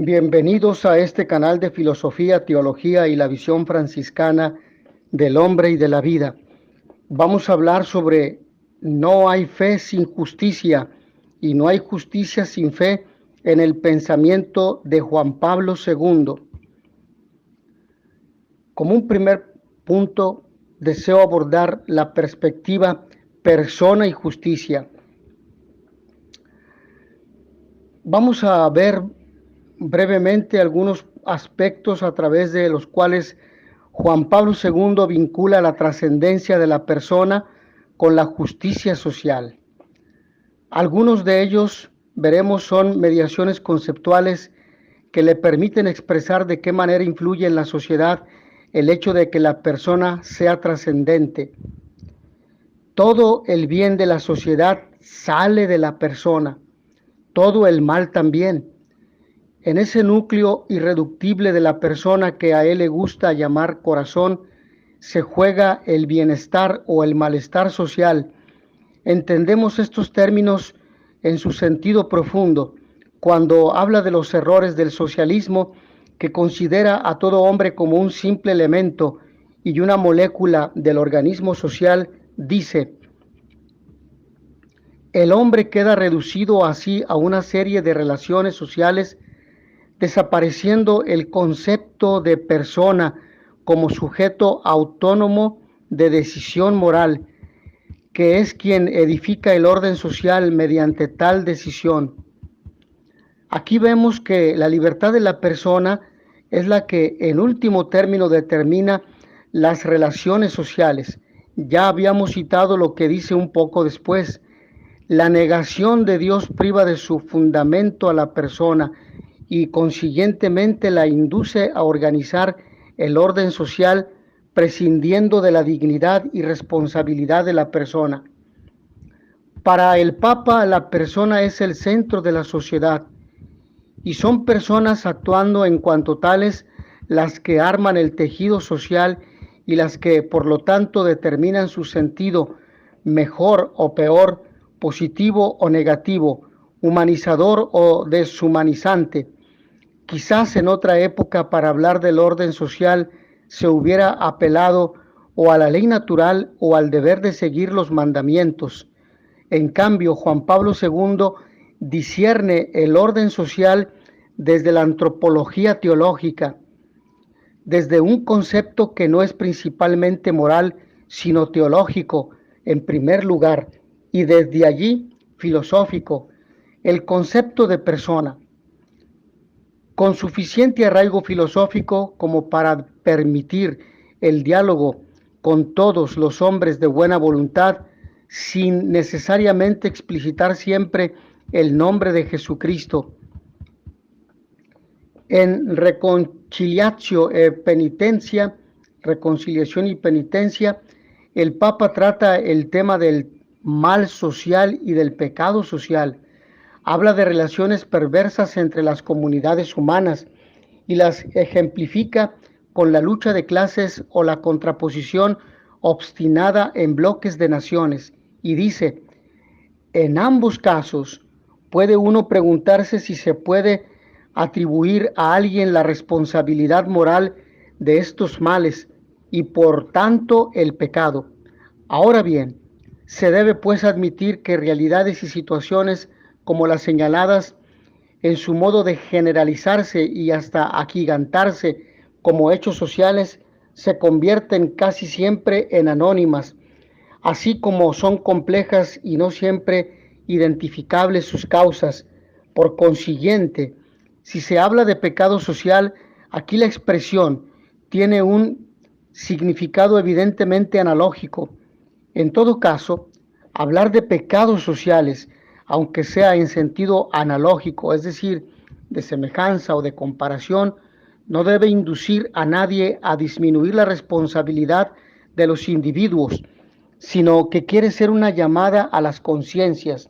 Bienvenidos a este canal de filosofía, teología y la visión franciscana del hombre y de la vida. Vamos a hablar sobre no hay fe sin justicia y no hay justicia sin fe en el pensamiento de Juan Pablo II. Como un primer punto, deseo abordar la perspectiva persona y justicia. Vamos a ver brevemente algunos aspectos a través de los cuales Juan Pablo II vincula la trascendencia de la persona con la justicia social. Algunos de ellos, veremos, son mediaciones conceptuales que le permiten expresar de qué manera influye en la sociedad el hecho de que la persona sea trascendente. Todo el bien de la sociedad sale de la persona, todo el mal también. En ese núcleo irreductible de la persona que a él le gusta llamar corazón, se juega el bienestar o el malestar social. Entendemos estos términos en su sentido profundo cuando habla de los errores del socialismo, que considera a todo hombre como un simple elemento y una molécula del organismo social. Dice: el hombre queda reducido así a una serie de relaciones sociales, desapareciendo el concepto de persona como sujeto autónomo de decisión moral, que es quien edifica el orden social mediante tal decisión. Aquí vemos que la libertad de la persona es la que en último término determina las relaciones sociales. Ya habíamos citado lo que dice un poco después: la negación de Dios priva de su fundamento a la persona y consiguientemente la induce a organizar el orden social prescindiendo de la dignidad y responsabilidad de la persona. Para el Papa, la persona es el centro de la sociedad y son personas actuando en cuanto tales las que arman el tejido social y las que por lo tanto determinan su sentido, mejor o peor, positivo o negativo, humanizador o deshumanizante. Quizás en otra época, para hablar del orden social, se hubiera apelado o a la ley natural o al deber de seguir los mandamientos. En cambio, Juan Pablo II discierne el orden social desde la antropología teológica, desde un concepto que no es principalmente moral, sino teológico en primer lugar, y desde allí filosófico, el concepto de persona, con suficiente arraigo filosófico como para permitir el diálogo con todos los hombres de buena voluntad, sin necesariamente explicitar siempre el nombre de Jesucristo. En Reconciliatio e Penitencia, Reconciliación y Penitencia, el Papa trata el tema del mal social y del pecado social. Habla de relaciones perversas entre las comunidades humanas y las ejemplifica con la lucha de clases o la contraposición obstinada en bloques de naciones. Y dice: en ambos casos puede uno preguntarse si se puede atribuir a alguien la responsabilidad moral de estos males y por tanto el pecado. Ahora bien, se debe pues admitir que realidades y situaciones como las señaladas en su modo de generalizarse y hasta agigantarse como hechos sociales se convierten casi siempre en anónimas, así como son complejas y no siempre identificables sus causas. Por consiguiente, si se habla de pecado social, aquí la expresión tiene un significado evidentemente analógico. En todo caso, hablar de pecados sociales, aunque sea en sentido analógico, es decir, de semejanza o de comparación, no debe inducir a nadie a disminuir la responsabilidad de los individuos, sino que quiere ser una llamada a las conciencias.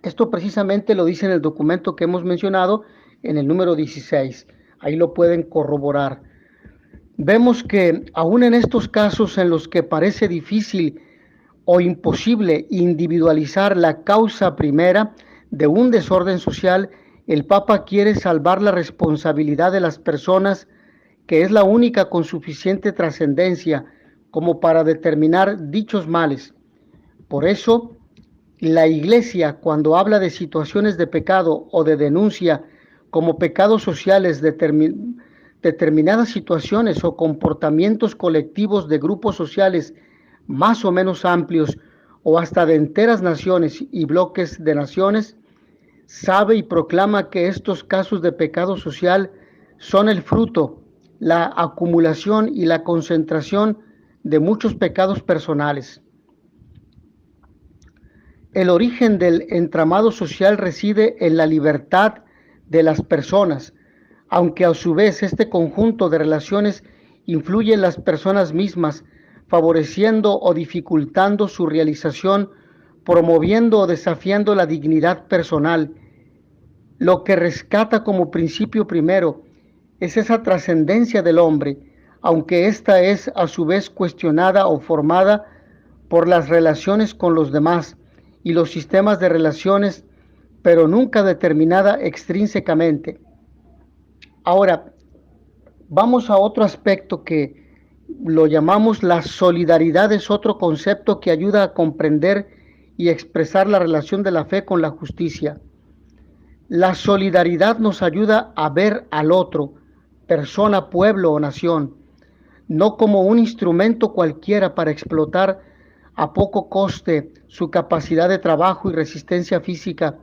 Esto precisamente lo dice en el documento que hemos mencionado, en el número 16. Ahí lo pueden corroborar. Vemos que aún en estos casos en los que parece difícil o imposible individualizar la causa primera de un desorden social, El Papa quiere salvar la responsabilidad de las personas, que es la única con suficiente trascendencia como para determinar dichos males. Por eso, la Iglesia, cuando habla de situaciones de pecado o de denuncia como pecados sociales, determinadas situaciones o comportamientos colectivos de grupos sociales más o menos amplios, o hasta de enteras naciones y bloques de naciones, sabe y proclama que estos casos de pecado social son el fruto, la acumulación y la concentración de muchos pecados personales. El origen del entramado social reside en la libertad de las personas, aunque a su vez este conjunto de relaciones influye en las personas mismas, favoreciendo o dificultando su realización, promoviendo o desafiando la dignidad personal. Lo que rescata como principio primero es esa trascendencia del hombre, aunque ésta es a su vez cuestionada o formada por las relaciones con los demás y los sistemas de relaciones, pero nunca determinada extrínsecamente. Ahora, vamos a otro aspecto que lo llamamos la solidaridad. Es otro concepto que ayuda a comprender y expresar la relación de la fe con la justicia. La solidaridad nos ayuda a ver al otro, persona, pueblo o nación, no como un instrumento cualquiera para explotar a poco coste su capacidad de trabajo y resistencia física,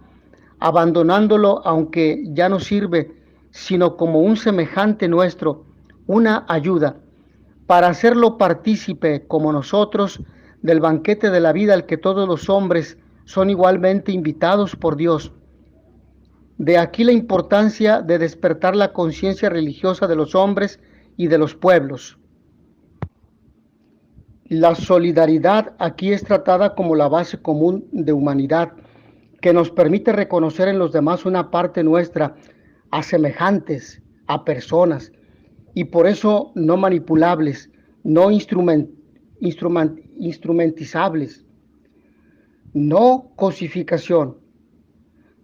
abandonándolo aunque ya no sirve, sino como un semejante nuestro, una ayuda, para hacerlo partícipe como nosotros del banquete de la vida al que todos los hombres son igualmente invitados por Dios. De aquí la importancia de despertar la conciencia religiosa de los hombres y de los pueblos. La solidaridad aquí es tratada como la base común de humanidad, que nos permite reconocer en los demás una parte nuestra, a semejantes, a personas, y por eso no manipulables, no instrumentizables, no cosificación,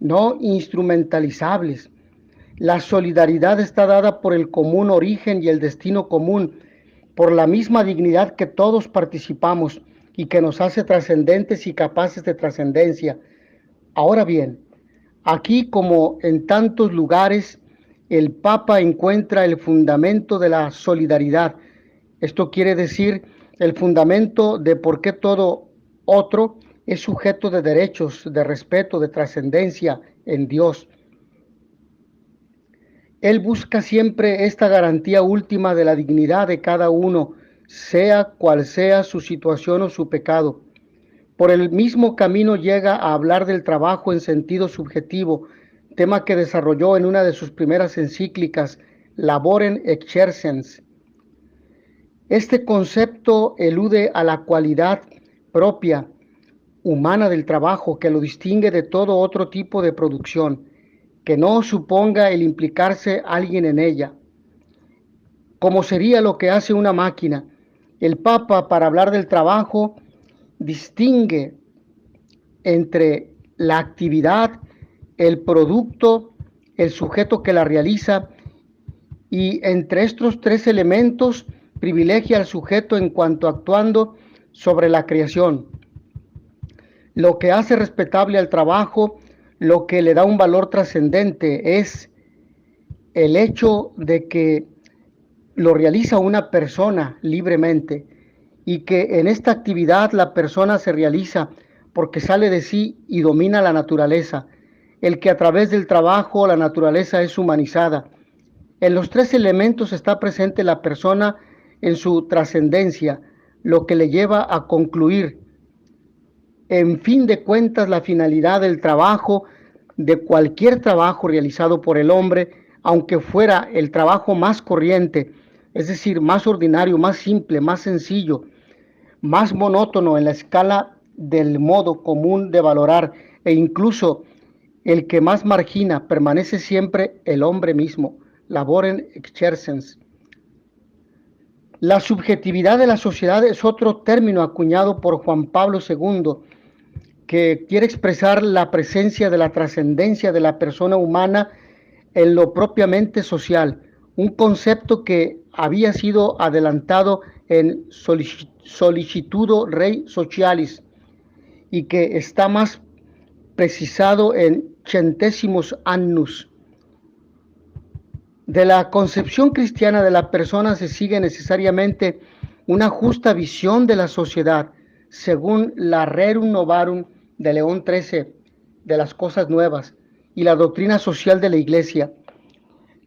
no instrumentalizables. La solidaridad está dada por el común origen y el destino común, por la misma dignidad que todos participamos y que nos hace trascendentes y capaces de trascendencia. Ahora bien, aquí como en tantos lugares, el Papa encuentra el fundamento de la solidaridad. Esto quiere decir el fundamento de por qué todo otro es sujeto de derechos, de respeto, de trascendencia en Dios. Él busca siempre esta garantía última de la dignidad de cada uno, sea cual sea su situación o su pecado. Por el mismo camino llega a hablar del trabajo en sentido subjetivo, tema que desarrolló en una de sus primeras encíclicas, Laborem Exercens. Este concepto elude a la cualidad propia humana del trabajo que lo distingue de todo otro tipo de producción, que no suponga el implicarse alguien en ella, como sería lo que hace una máquina. El Papa, para hablar del trabajo, distingue entre la actividad, el producto, el sujeto que la realiza, y entre estos tres elementos privilegia al sujeto en cuanto actuando sobre la creación. Lo que hace respetable al trabajo, lo que le da un valor trascendente, es el hecho de que lo realiza una persona libremente y que en esta actividad la persona se realiza porque sale de sí y domina la naturaleza, el que a través del trabajo la naturaleza es humanizada. En los tres elementos está presente la persona en su trascendencia, lo que le lleva a concluir. En fin de cuentas, la finalidad del trabajo, de cualquier trabajo realizado por el hombre, aunque fuera el trabajo más corriente, es decir, más ordinario, más simple, más sencillo, más monótono en la escala del modo común de valorar, e incluso el que más margina, permanece siempre el hombre mismo. Laborem exercens. La subjetividad de la sociedad es otro término acuñado por Juan Pablo II, que quiere expresar la presencia de la trascendencia de la persona humana en lo propiamente social, un concepto que había sido adelantado en Solicitudo Rei Socialis y que está más precisado en Centésimos Annus. De la concepción cristiana de la persona se sigue necesariamente una justa visión de la sociedad, según la Rerum Novarum de León XIII, de las cosas nuevas, y la doctrina social de la Iglesia.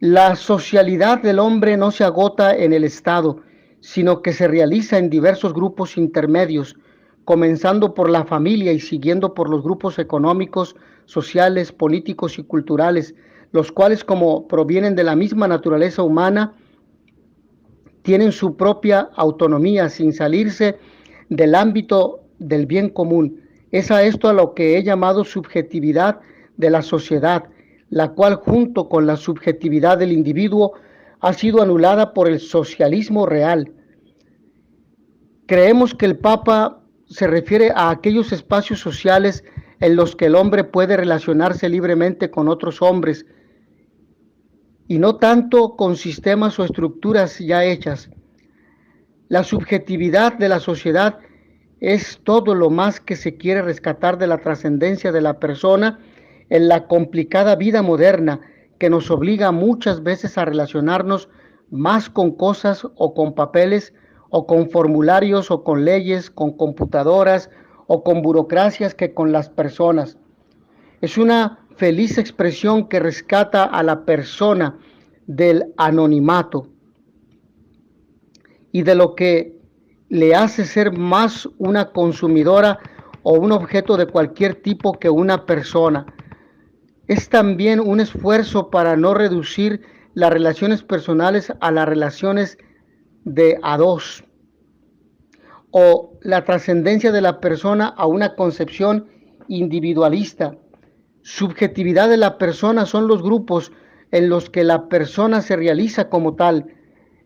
La socialidad del hombre no se agota en el Estado, sino que se realiza en diversos grupos intermedios, comenzando por la familia y siguiendo por los grupos económicos, sociales, políticos y culturales, los cuales, como provienen de la misma naturaleza humana, tienen su propia autonomía sin salirse del ámbito del bien común. Es a esto a lo que he llamado subjetividad de la sociedad, la cual, junto con la subjetividad del individuo, ha sido anulada por el socialismo real. Creemos que el Papa se refiere a aquellos espacios sociales en los que el hombre puede relacionarse libremente con otros hombres y no tanto con sistemas o estructuras ya hechas. La subjetividad de la sociedad es todo lo más que se quiere rescatar de la trascendencia de la persona en la complicada vida moderna que nos obliga muchas veces a relacionarnos más con cosas o con papeles o con formularios o con leyes, con computadoras o con burocracias que con las personas. Es una feliz expresión que rescata a la persona del anonimato y de lo que le hace ser más una consumidora o un objeto de cualquier tipo que una persona. Es también un esfuerzo para no reducir las relaciones personales a las relaciones de a dos, o la trascendencia de la persona a una concepción individualista. Subjetividad de la persona son los grupos en los que la persona se realiza como tal,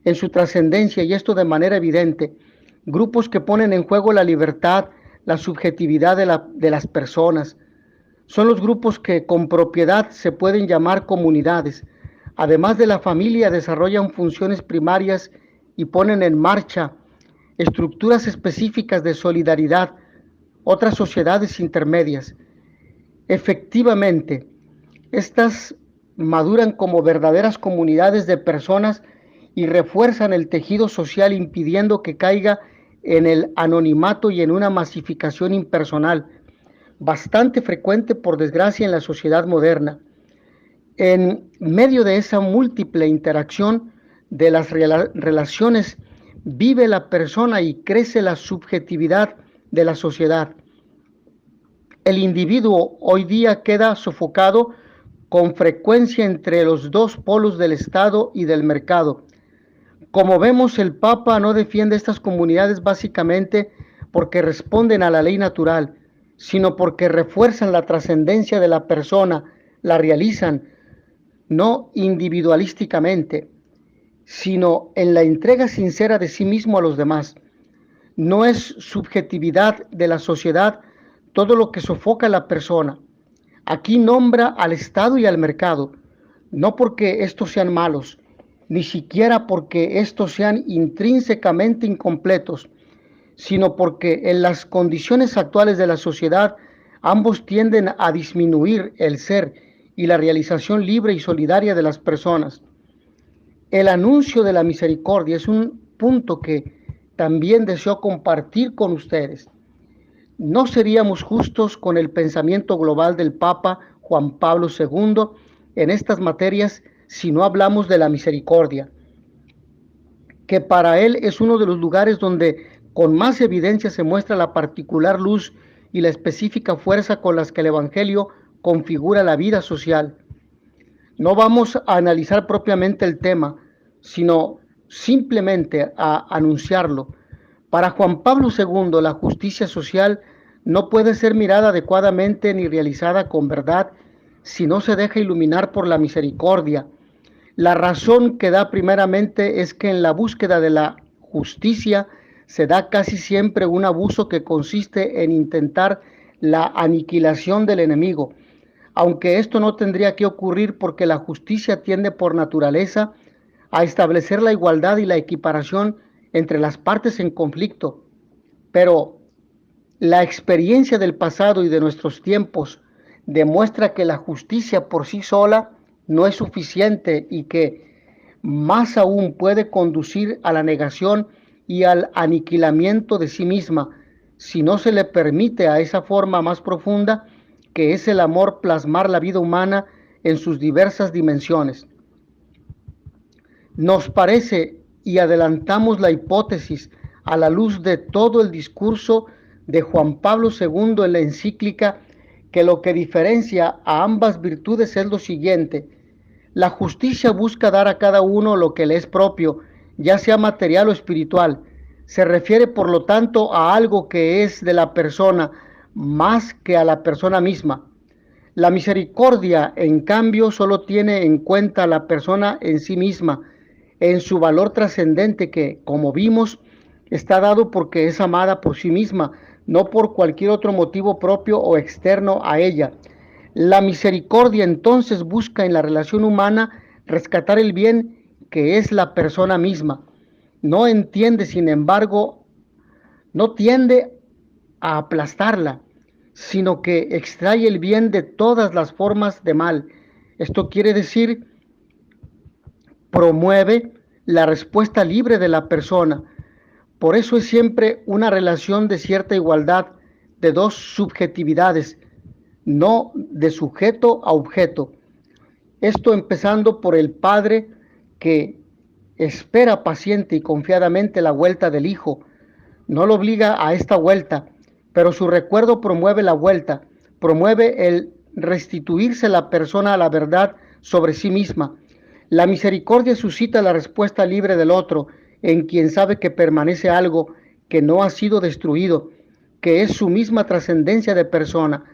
en su trascendencia, y esto de manera evidente. Grupos que ponen en juego la libertad, la subjetividad de las personas. Son los grupos que con propiedad se pueden llamar comunidades. Además de la familia, desarrollan funciones primarias y ponen en marcha estructuras específicas de solidaridad, otras sociedades intermedias. Efectivamente, estas maduran como verdaderas comunidades de personas y refuerzan el tejido social, impidiendo que caiga en el anonimato y en una masificación impersonal, bastante frecuente por desgracia en la sociedad moderna. En medio de esa múltiple interacción de las relaciones vive la persona y crece la subjetividad de la sociedad. El individuo hoy día queda sofocado con frecuencia entre los dos polos del Estado y del mercado. Como vemos, el Papa no defiende estas comunidades básicamente porque responden a la ley natural, sino porque refuerzan la trascendencia de la persona, la realizan no individualísticamente, sino en la entrega sincera de sí mismo a los demás. No es subjetividad de la sociedad todo lo que sofoca a la persona. Aquí nombra al Estado y al mercado, no porque estos sean malos, ni siquiera porque estos sean intrínsecamente incompletos, sino porque en las condiciones actuales de la sociedad ambos tienden a disminuir el ser y la realización libre y solidaria de las personas. El anuncio de la misericordia es un punto que también deseo compartir con ustedes. No seríamos justos con el pensamiento global del Papa Juan Pablo II en estas materias si no hablamos de la misericordia, que para él es uno de los lugares donde con más evidencia se muestra la particular luz y la específica fuerza con las que el Evangelio configura la vida social. No vamos a analizar propiamente el tema, sino simplemente a anunciarlo. Para Juan Pablo II, la justicia social no puede ser mirada adecuadamente ni realizada con verdad si no se deja iluminar por la misericordia. La razón que da primeramente es que en la búsqueda de la justicia se da casi siempre un abuso que consiste en intentar la aniquilación del enemigo, aunque esto no tendría que ocurrir porque la justicia tiende por naturaleza a establecer la igualdad y la equiparación entre las partes en conflicto. Pero la experiencia del pasado y de nuestros tiempos demuestra que la justicia por sí sola no es suficiente y que más aún puede conducir a la negación y al aniquilamiento de sí misma si no se le permite a esa forma más profunda que es el amor plasmar la vida humana en sus diversas dimensiones. Nos parece, y adelantamos la hipótesis a la luz de todo el discurso de Juan Pablo II en la encíclica, que lo que diferencia a ambas virtudes es lo siguiente: la justicia busca dar a cada uno lo que le es propio, ya sea material o espiritual. Se refiere, por lo tanto, a algo que es de la persona más que a la persona misma. La misericordia, en cambio, solo tiene en cuenta a la persona en sí misma, en su valor trascendente que, como vimos, está dado porque es amada por sí misma, no por cualquier otro motivo propio o externo a ella. La misericordia entonces busca en la relación humana rescatar el bien que es la persona misma. No entiende, sin embargo, no tiende a aplastarla, sino que extrae el bien de todas las formas de mal. Esto quiere decir, promueve la respuesta libre de la persona. Por eso es siempre una relación de cierta igualdad de dos subjetividades, no de sujeto a objeto. Esto empezando por el padre que espera paciente y confiadamente la vuelta del hijo. No lo obliga a esta vuelta, pero su recuerdo promueve la vuelta, promueve el restituirse la persona a la verdad sobre sí misma. La misericordia suscita la respuesta libre del otro, en quien sabe que permanece algo que no ha sido destruido, que es su misma trascendencia de persona.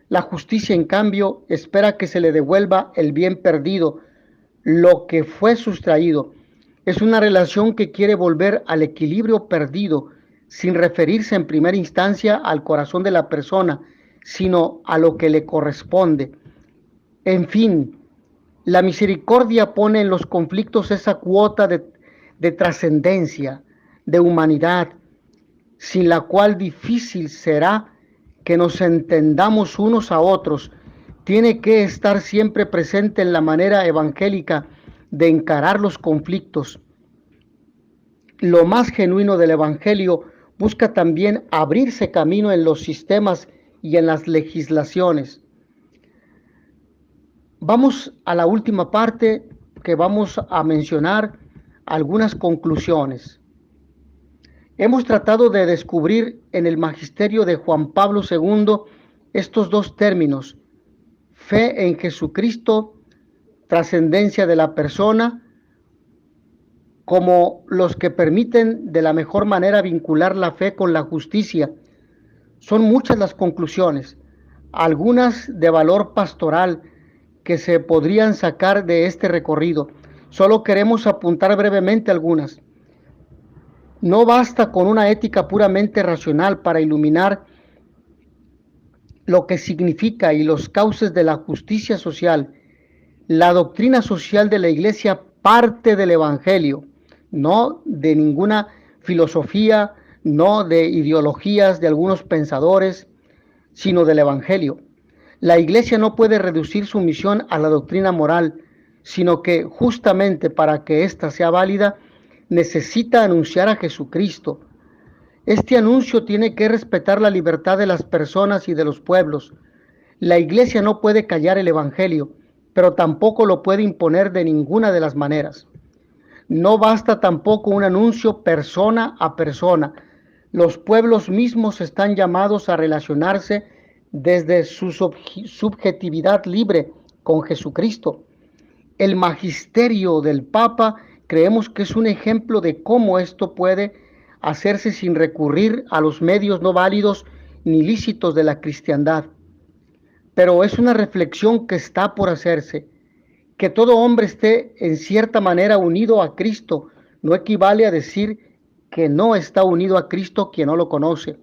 La justicia, en cambio, espera que se le devuelva el bien perdido, lo que fue sustraído. Es una relación que quiere volver al equilibrio perdido, sin referirse en primera instancia al corazón de la persona, sino a lo que le corresponde. En fin, la misericordia pone en los conflictos esa cuota de trascendencia, de humanidad, sin la cual difícil será que nos entendamos unos a otros. Tiene que estar siempre presente en la manera evangélica de encarar los conflictos. Lo más genuino del Evangelio busca también abrirse camino en los sistemas y en las legislaciones. Vamos a la última parte, que vamos a mencionar algunas conclusiones. Hemos tratado de descubrir en el magisterio de Juan Pablo II estos dos términos: fe en Jesucristo, trascendencia de la persona, como los que permiten de la mejor manera vincular la fe con la justicia. Son muchas las conclusiones, algunas de valor pastoral, que se podrían sacar de este recorrido. Solo queremos apuntar brevemente algunas. No basta con una ética puramente racional para iluminar lo que significa y los cauces de la justicia social. La doctrina social de la Iglesia parte del Evangelio, no de ninguna filosofía, no de ideologías de algunos pensadores, sino del Evangelio. La Iglesia no puede reducir su misión a la doctrina moral, sino que justamente para que ésta sea válida, necesita anunciar a Jesucristo. Este anuncio tiene que respetar la libertad de las personas y de los pueblos. La Iglesia no puede callar el Evangelio, pero tampoco lo puede imponer de ninguna de las maneras. No basta tampoco un anuncio persona a persona. Los pueblos mismos están llamados a relacionarse desde su subjetividad libre con Jesucristo. El magisterio del Papa creemos que es un ejemplo de cómo esto puede hacerse sin recurrir a los medios no válidos ni lícitos de la cristiandad. Pero es una reflexión que está por hacerse. Que todo hombre esté en cierta manera unido a Cristo no equivale a decir que no está unido a Cristo quien no lo conoce.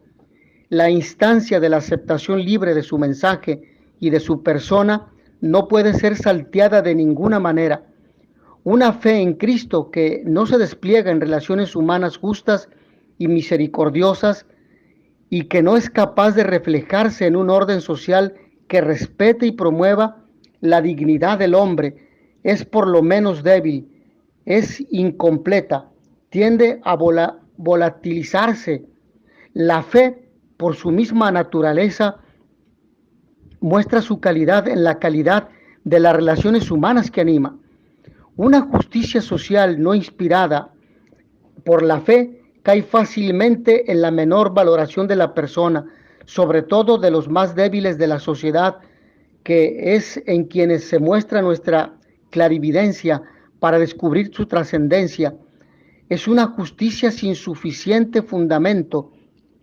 La instancia de la aceptación libre de su mensaje y de su persona no puede ser salteada de ninguna manera. Una fe en Cristo que no se despliega en relaciones humanas justas y misericordiosas y que no es capaz de reflejarse en un orden social que respete y promueva la dignidad del hombre, es por lo menos débil, es incompleta, tiende a volatilizarse. La fe, por su misma naturaleza, muestra su calidad en la calidad de las relaciones humanas que anima. Una justicia social no inspirada por la fe cae fácilmente en la menor valoración de la persona, sobre todo de los más débiles de la sociedad, que es en quienes se muestra nuestra clarividencia para descubrir su trascendencia. Es una justicia sin suficiente fundamento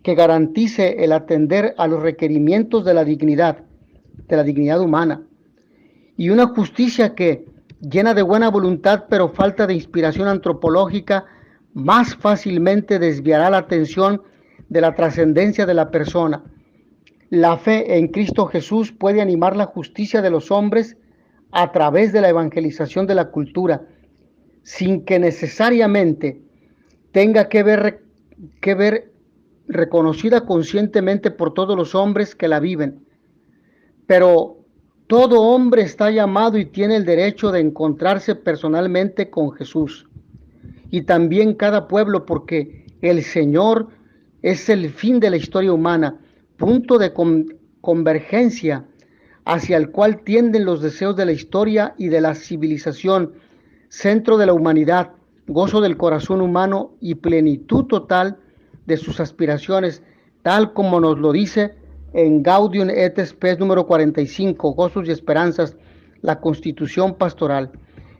que garantice el atender a los requerimientos de la dignidad humana. Y una justicia que, llena de buena voluntad pero falta de inspiración antropológica, más fácilmente desviará la atención de la trascendencia de la persona. La fe en Cristo Jesús puede animar la justicia de los hombres a través de la evangelización de la cultura, sin que necesariamente tenga que ver reconocida conscientemente por todos los hombres que la viven. Pero todo hombre está llamado y tiene el derecho de encontrarse personalmente con Jesús. Y también cada pueblo, porque el Señor es el fin de la historia humana, punto de convergencia hacia el cual tienden los deseos de la historia y de la civilización, centro de la humanidad, gozo del corazón humano y plenitud total de sus aspiraciones, tal como nos lo dice en Gaudium et Spes número 45, Gozos y Esperanzas, la Constitución Pastoral.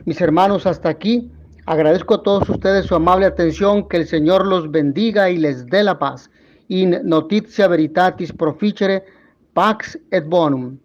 Mis hermanos, hasta aquí. Agradezco a todos ustedes su amable atención, que el Señor los bendiga y les dé la paz. In notitia veritatis proficere, pax et bonum.